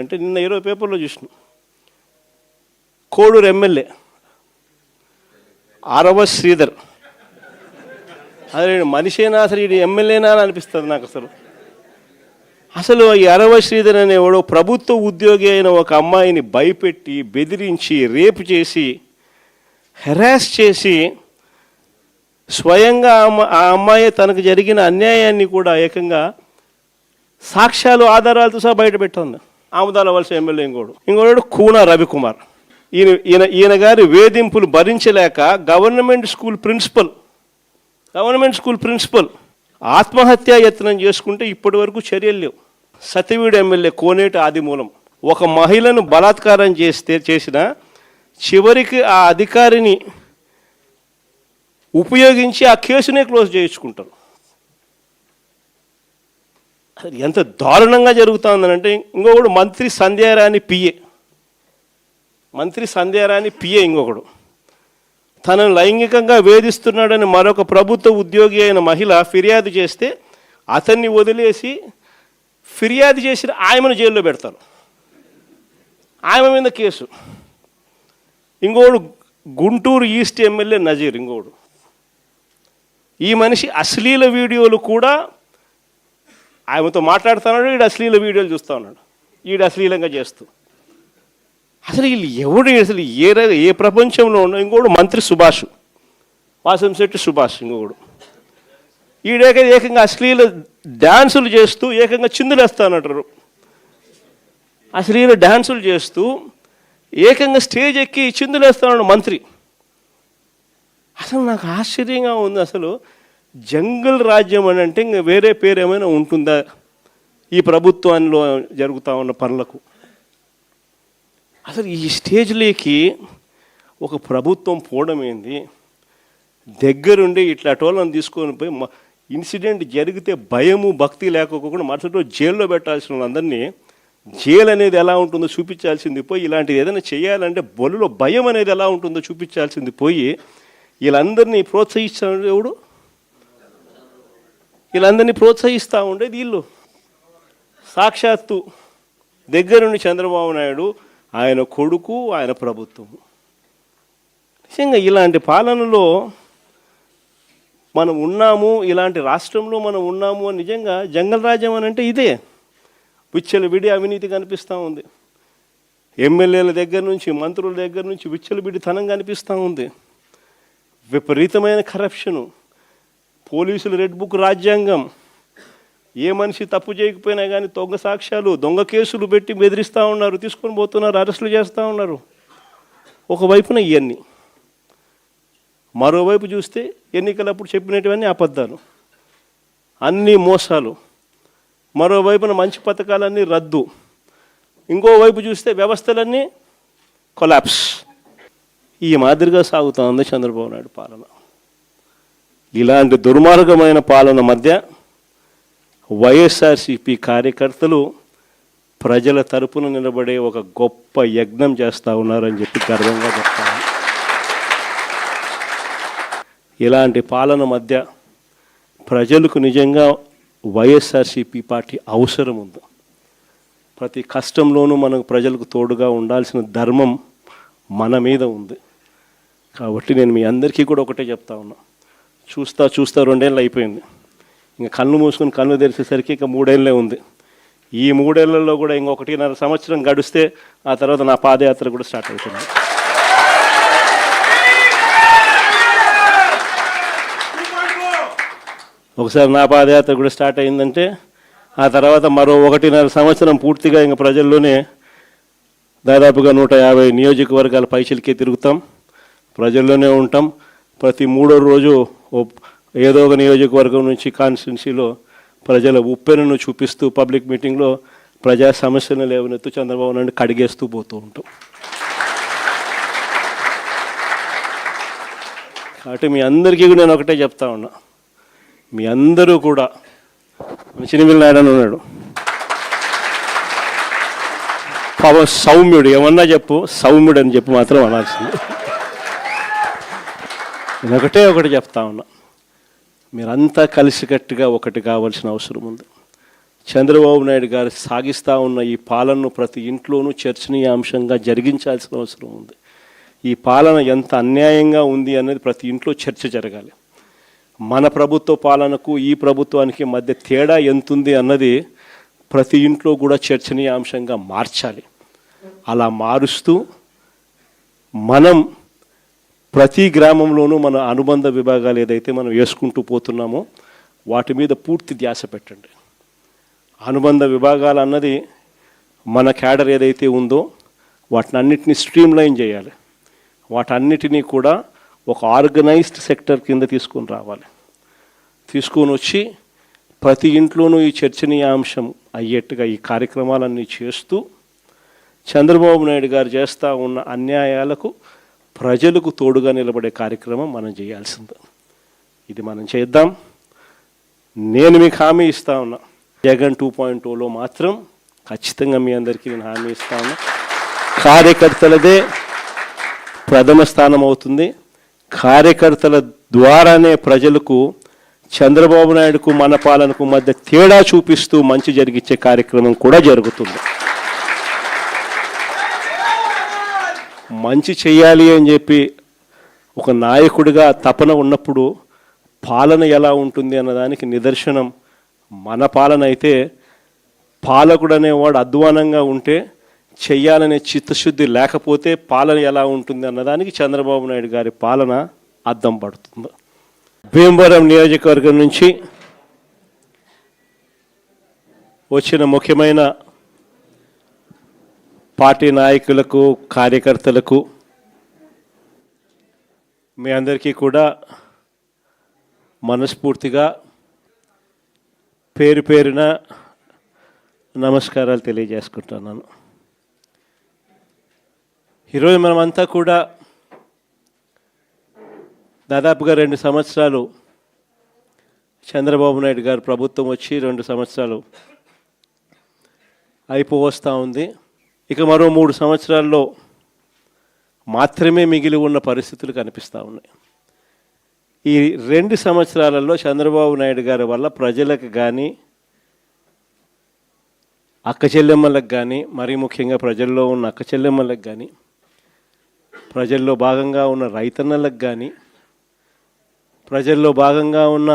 అంటే నిన్న 20 పేపర్లో చూసిన కోడూరు ఎమ్మెల్యే ఆరవ శ్రీధర్, అదే మనిషేనా అసలు ఇది ఎమ్మెల్యేనా అని అనిపిస్తుంది నాకు. అసలు ఈ అరవ శ్రీధర్ అనేవాడు ప్రభుత్వ ఉద్యోగి అయిన ఒక అమ్మాయిని భయపెట్టి బెదిరించి రేపు చేసి హెరాస్ చేసి స్వయంగా ఆ అమ్మాయి తనకు జరిగిన అన్యాయాన్ని కూడా ఏకంగా సాక్ష్యాలు ఆధారాలతో సహా బయట పెట్టింది. ఆముదాల వలస ఎమ్మెల్యే ఇంకోడు కూన రవికుమార్. ఈయన గారి వేధింపులు భరించలేక గవర్నమెంట్ స్కూల్ ప్రిన్సిపల్ ఆత్మహత్యా యత్నం చేసుకుంటే ఇప్పటి వరకు చర్యలు లేవు. సతివీడు ఎమ్మెల్యే కోనేటి ఆదిమూలం ఒక మహిళను బలాత్కారం చేసిన చివరికి ఆ అధికారిని ఉపయోగించి ఆ కేసునే క్లోజ్ చేయించుకుంటారు. అది ఎంత దారుణంగా జరుగుతుందనంటే ఇంకొకడు మంత్రి సంధ్యారాణి పిఏ ఇంకొకడు తనను లైంగికంగా వేధిస్తున్నాడని మరొక ప్రభుత్వ ఉద్యోగి అయిన మహిళ ఫిర్యాదు చేస్తే అతన్ని వదిలేసి ఫిర్యాదు చేసిన ఆయమను జైల్లో పెడతారు. ఆయమ మీద కేసు. ఇంకోడు గుంటూరు ఈస్ట్ ఎమ్మెల్యే నజీర్ ఇంకోడు. ఈ మనిషి అశ్లీల వీడియోలు కూడా ఆయనతో మాట్లాడుతున్నాడు, ఈడు అశ్లీల వీడియోలు చూస్తూ ఉన్నాడు, ఈడు అశ్లీలంగా చేస్తూ. అసలు వీళ్ళు ఎవడు అసలు ఏ ప్రపంచంలో ఉన్న. ఇంకోడు మంత్రి వాసంశెట్టి సుభాష్ ఇంకొకడు. ఏకంగా అశ్లీల డ్యాన్సులు చేస్తూ ఏకంగా చిందులేస్తానంటారు. అశ్లీల డ్యాన్సులు చేస్తూ ఏకంగా స్టేజ్ ఎక్కి చిందులేస్తాడు మంత్రి. అసలు నాకు ఆశ్చర్యంగా ఉంది. అసలు జంగల్ రాజ్యం అని అంటే ఇంకా వేరే పేరు ఏమైనా ఉంటుందా ఈ ప్రభుత్వంలో జరుగుతూ ఉన్న పనులకు? అసలు ఈ స్టేజ్లోకి ఒక ప్రభుత్వం పోవడం ఏంది? దగ్గరుండి ఇట్లా టోళ్ళని తీసుకొని పోయి ఇన్సిడెంట్ జరిగితే భయము భక్తి లేకపోకుండా మరుసటి రోజు జైల్లో పెట్టాల్సిన వాళ్ళందరినీ జైలు అనేది ఎలా ఉంటుందో చూపించాల్సింది పోయి, ఇలాంటిది ఏదైనా చేయాలంటే బొల్లులో భయం అనేది ఎలా ఉంటుందో చూపించాల్సింది పోయి వీళ్ళందరినీ ప్రోత్సహిస్తాడు ఎవడు? వీళ్ళందరినీ ప్రోత్సహిస్తూ ఉండేది వీళ్ళు. సాక్షాత్తు దగ్గరుండి చంద్రబాబు నాయుడు, ఆయన కొడుకు, ఆయన ప్రభుత్వం. నిజంగా ఇలాంటి పాలనలో మనం ఉన్నాము, ఇలాంటి రాష్ట్రంలో మనం ఉన్నాము అని నిజంగా జంగల్ రాజ్యం అని అంటే ఇదే. విచ్చలవిడి అవినీతి కనిపిస్తూ ఉంది. ఎమ్మెల్యేల దగ్గర నుంచి మంత్రుల దగ్గర నుంచి విచ్చలవిడితనం కనిపిస్తూ ఉంది. విపరీతమైన కరప్షను, పోలీసులు రెడ్ బుక్ రాజ్యాంగం. ఏ మనిషి తప్పు చేయకపోయినా కానీ దొంగ సాక్ష్యాలు, దొంగ కేసులు పెట్టి బెదిరిస్తూ ఉన్నారు, తీసుకొని పోతున్నారు, అరెస్టులు చేస్తూ ఉన్నారు. ఒకవైపున ఇవన్నీ, మరోవైపు చూస్తే ఎన్నికలప్పుడు చెప్పినటువన్నీ అబద్ధాలు, అన్నీ మోసాలు. మరోవైపున మంచి పథకాలన్నీ రద్దు. ఇంకోవైపు చూస్తే వ్యవస్థలన్నీ కొలాప్స్. ఈ మాదిరిగా సాగుతూ ఉంది చంద్రబాబు నాయుడు పాలన. ఇలాంటి దుర్మార్గమైన పాలన మధ్య వైఎస్ఆర్సీపీ కార్యకర్తలు ప్రజల తరపున నిలబడే ఒక గొప్ప యజ్ఞం చేస్తూ ఉన్నారని చెప్పి గర్వంగా చెప్తాను. ఇలాంటి పాలన మధ్య ప్రజలకు నిజంగా వైఎస్ఆర్సీపీ పార్టీ అవసరం ఉంది. ప్రతి కష్టంలోనూ మనకు ప్రజలకు తోడుగా ఉండాల్సిన ధర్మం మన మీద ఉంది. కాబట్టి నేను మీ అందరికీ కూడా ఒకటే చెప్తా ఉన్నా, చూస్తా 2 ఏళ్ళు అయిపోయింది. ఇంకా కళ్ళు మూసుకొని కళ్ళు తెరిచేసరికి ఇంకా 3 ఏళ్ళే ఉంది. ఈ 3 ఏళ్లలో కూడా ఇంకొకటిన్నర సంవత్సరం గడిస్తే ఆ తర్వాత నా పాదయాత్ర కూడా స్టార్ట్ అవుతుంది. ఒకసారి నా పాదయాత్ర కూడా స్టార్ట్ అయిందంటే ఆ తర్వాత మరో 1.5 సంవత్సరం పూర్తిగా ఇంకా ప్రజల్లోనే దాదాపుగా 150 నియోజకవర్గాల పైచిలకే తిరుగుతాం, ప్రజల్లోనే ఉంటాం. ప్రతి 3వ రోజు ఏదో ఒక నియోజకవర్గం నుంచి కాన్స్టిట్యున్సీలో ప్రజల ఉప్పెనను చూపిస్తూ పబ్లిక్ మీటింగ్లో ప్రజా సమస్యలను లేవనెత్తు చంద్రబాబు నాయుడు కడిగేస్తూ పోతూ ఉంటాం. కాబట్టి మీ అందరికీ కూడా నేను ఒకటే చెప్తా ఉన్నా, మీ అందరూ కూడా చినిమిల్ నాయుడు అని ఉన్నాడు, పాపం సౌమ్యుడు, ఏమన్నా చెప్పు సౌమ్యుడు అని చెప్పి మాత్రం అనాల్సింది. నేను ఒకటి చెప్తా ఉన్నా, మీరంతా కలిసికట్టుగా ఒకటి కావాల్సిన అవసరం ఉంది. చంద్రబాబు నాయుడు గారు సాగిస్తూ ఉన్న ఈ పాలనను ప్రతి ఇంట్లోనూ చర్చనీయాంశంగా జరిగించాల్సిన అవసరం ఉంది. ఈ పాలన ఎంత అన్యాయంగా ఉంది అనేది ప్రతి ఇంట్లో చర్చ జరగాలి. మన ప్రభుత్వ పాలనకు ఈ ప్రభుత్వానికి మధ్య తేడా ఎంతుంది అన్నది ప్రతి ఇంట్లో కూడా చర్చనీయాంశంగా మార్చాలి. అలా మారుస్తూ మనం ప్రతి గ్రామంలోనూ మన అనుబంధ విభాగాలు ఏదైతే మనం వేసుకుంటూ పోతున్నామో వాటి మీద పూర్తి ధ్యాస పెట్టండి. అనుబంధ విభాగాలు అన్నది మన క్యాడర్ ఏదైతే ఉందో వాటిని అన్నిటినీ స్ట్రీమ్లైన్ చేయాలి. వాటన్నిటినీ కూడా ఒక ఆర్గనైజ్డ్ సెక్టర్ కింద తీసుకొని రావాలి. తీసుకొని వచ్చి ప్రతి ఇంట్లోనూ ఈ చర్చనీయాంశం అయ్యేట్టుగా ఈ కార్యక్రమాలన్నీ చేస్తూ చంద్రబాబు నాయుడు గారు చేస్తూ ఉన్న అన్యాయాలకు ప్రజలకు తోడుగా నిలబడే కార్యక్రమం మనం చేయాల్సింది. ఇది మనం చేద్దాం. నేను మీకు హామీ ఇస్తా ఉన్నా, జగన్ 2.0లో మాత్రం ఖచ్చితంగా మీ అందరికీ నేను హామీ ఇస్తా ఉన్నా, కార్యకర్తలదే ప్రథమ స్థానం అవుతుంది. కార్యకర్తల ద్వారానే ప్రజలకు చంద్రబాబు నాయుడుకు మన పాలనకు మధ్య తేడా చూపిస్తూ మంచి జరిగించే కార్యక్రమం కూడా జరుగుతుంది. మంచి చేయాలి అని చెప్పి ఒక నాయకుడిగా తపన ఉన్నప్పుడు పాలన ఎలా ఉంటుంది అన్నదానికి నిదర్శనం మన పాలన అయితే, పాలకుడు అనేవాడు అధ్వానంగా ఉంటే చెయ్యాలనే చిత్తశుద్ధి లేకపోతే పాలన ఎలా ఉంటుంది అన్నదానికి చంద్రబాబు నాయుడు గారి పాలన అద్దం పడుతుంది. భీమవరం నియోజకవర్గం నుంచి వచ్చిన ముఖ్యమైన పార్టీ నాయకులకు, కార్యకర్తలకు మీ అందరికీ కూడా మనస్ఫూర్తిగా పేరు పేరున నమస్కారాలు తెలియజేసుకుంటున్నాను. ఈరోజు మనమంతా కూడా దాదాపుగా 2 సంవత్సరాలు చంద్రబాబు నాయుడు గారు ప్రభుత్వం వచ్చి 2 సంవత్సరాలు అయిపోవస్తూ ఉంది. ఇక మరో 3 సంవత్సరాల్లో మాత్రమే మిగిలి ఉన్న పరిస్థితులు కనిపిస్తూ ఉన్నాయి. ఈ 2 సంవత్సరాలలో చంద్రబాబు నాయుడు గారి వల్ల ప్రజలకు కానీ, అక్క చెల్లెమ్మలకు కానీ, మరీ ముఖ్యంగా ప్రజల్లో ఉన్న అక్క చెల్లెమ్మలకు కానీ, ప్రజల్లో భాగంగా ఉన్న రైతన్నలకు కానీ, ప్రజల్లో భాగంగా ఉన్న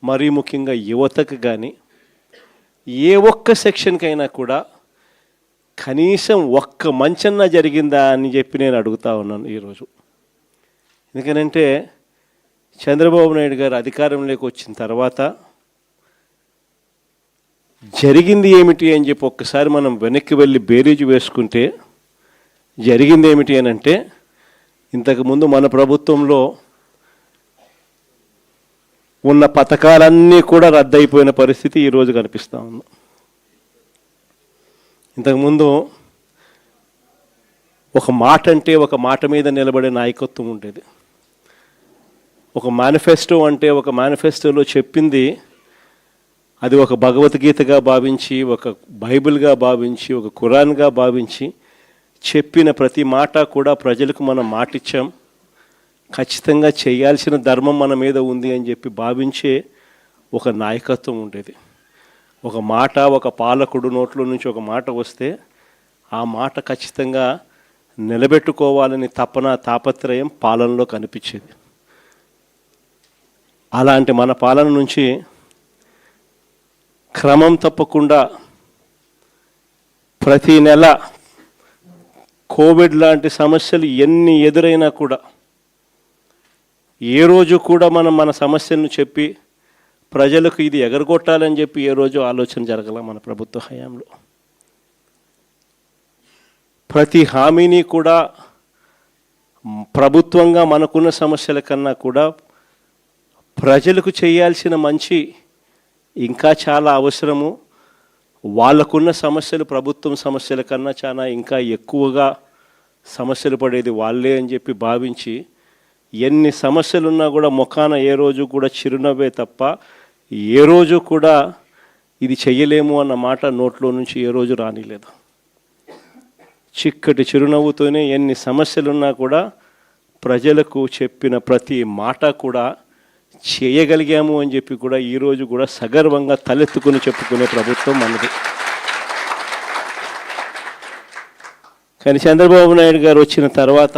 మరీ ముఖ్యంగా యువతకు కానీ, ఏ ఒక్క సెక్షన్కైనా కూడా కనీసం ఒక్క మంచన్నా జరిగిందా అని చెప్పి నేను అడుగుతా ఉన్నాను ఈరోజు. ఎందుకనంటే చంద్రబాబు నాయుడు గారు అధికారంలోకి వచ్చిన తర్వాత జరిగింది ఏమిటి అని చెప్పి ఒక్కసారి మనం వెనక్కి వెళ్ళి బేరీజు వేసుకుంటే జరిగింది ఏమిటి అని అంటే, ఇంతకుముందు మన ప్రభుత్వంలో ఉన్న పథకాలన్నీ కూడా రద్దయిపోయిన పరిస్థితి ఈరోజు కనిపిస్తూ ఉంది. ఇంతకుముందు ఒక మాట అంటే ఒక మాట మీద నిలబడే నాయకత్వం ఉండేది. ఒక మేనిఫెస్టో అంటే ఒక మేనిఫెస్టోలో చెప్పింది అది ఒక భగవద్గీతగా భావించి, ఒక బైబిల్గా భావించి, ఒక ఖురాన్గా భావించి చెప్పిన ప్రతి మాట కూడా ప్రజలకు మనం మాటిచ్చాం, ఖచ్చితంగా చేయాల్సిన ధర్మం మన మీద ఉంది అని చెప్పి భావించే ఒక నాయకత్వం ఉండేది. ఒక మాట, ఒక పాలకుడు నోట్లో నుంచి ఒక మాట వస్తే ఆ మాట ఖచ్చితంగా నిలబెట్టుకోవాలని తపన, తాపత్రయం పాలనలో కనిపించేది. అలాంటి మన పాలన నుంచి క్రమం తప్పకుండా ప్రతి నెల కోవిడ్ లాంటి సమస్యలు ఎన్ని ఎదురైనా కూడా ఏ రోజు కూడా మనం మన సమస్యలను చెప్పి ప్రజలకు ఇది ఎగరగొట్టాలని చెప్పి ఏ రోజు ఆలోచన జరగల మన ప్రభుత్వ హయాంలో. ప్రతి హామీని కూడా ప్రభుత్వంగా మనకున్న సమస్యల కన్నా కూడా ప్రజలకు చేయాల్సిన మంచి ఇంకా చాలా అవసరము. వాళ్ళకున్న సమస్యలు ప్రభుత్వం సమస్యల కన్నా చాలా ఇంకా ఎక్కువగా సమస్యలు పడేది వాళ్ళే అని చెప్పి భావించి ఎన్ని సమస్యలున్నా కూడా ముఖాన ఏ రోజు కూడా చిరునవ్వే తప్ప ఏ రోజు కూడా ఇది చెయ్యలేము అన్న మాట నోట్లో నుంచి ఏ రోజు రానిలేదు. చిక్కటి చిరునవ్వుతోనే ఎన్ని సమస్యలున్నా కూడా ప్రజలకు చెప్పిన ప్రతి మాట కూడా చేయగలిగాము అని చెప్పి కూడా ఈరోజు కూడా సగర్వంగా తలెత్తుకుని చెప్పుకునే ప్రభుత్వం మనది. కానీ చంద్రబాబు నాయుడు గారు వచ్చిన తర్వాత